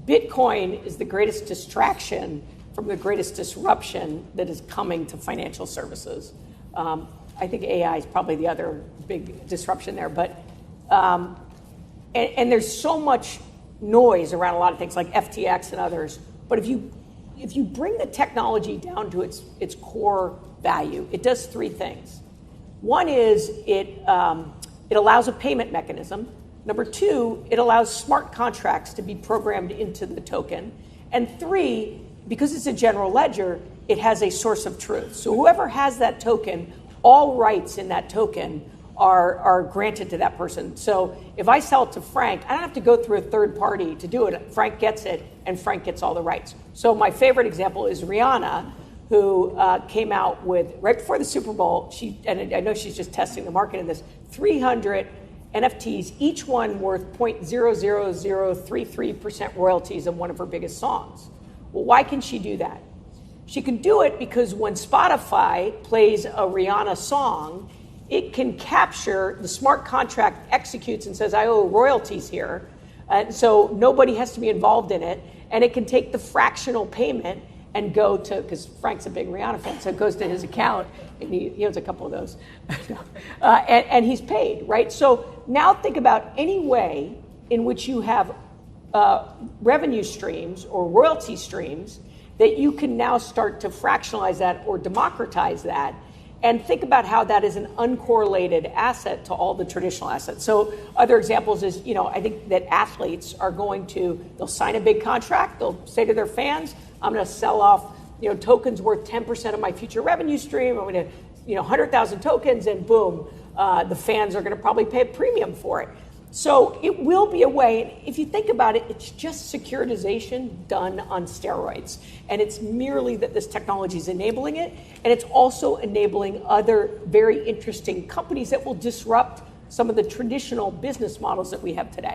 Bitcoin is the greatest distraction from the greatest disruption that is coming to financial services. I think AI is probably the other big disruption there, but and there's so much noise around a lot of things like FTX and others. But if you bring the technology down to its core value, it does three things. One is it allows a payment mechanism. Number two, it allows smart contracts to be programmed into the token. And three, because it's a general ledger, it has a source of truth. So whoever has that token, all rights in that token are granted to that person. So if I sell it to Frank, I don't have to go through a third party to do it. Frank gets it, and Frank gets all the rights. So my favorite example is Rihanna, who came out with, right before the Super Bowl, and I know she's just testing the market in this, 300 NFTs, each one worth 0.00033% royalties on one of her biggest songs. Well, why can she do that? She can do it because when Spotify plays a Rihanna song, it can capture, the smart contract executes and says, I owe royalties here. And so nobody has to be involved in it. And it can take the fractional payment and go to, because Frank's a big Rihanna fan, so it goes to his account, and he owns a couple of those. And he's paid, right? So now think about any way in which you have revenue streams or royalty streams that you can now start to fractionalize that or democratize that, and think about how that is an uncorrelated asset to all the traditional assets. So other examples is, I think that athletes are they'll sign a big contract, they'll say to their fans, I'm going to sell off, tokens worth 10% of my future revenue stream. I'm going to, 100,000 tokens, and boom, the fans are going to probably pay a premium for it. So it will be a way, and if you think about it, it's just securitization done on steroids. And it's merely that this technology is enabling it, and it's also enabling other very interesting companies that will disrupt some of the traditional business models that we have today.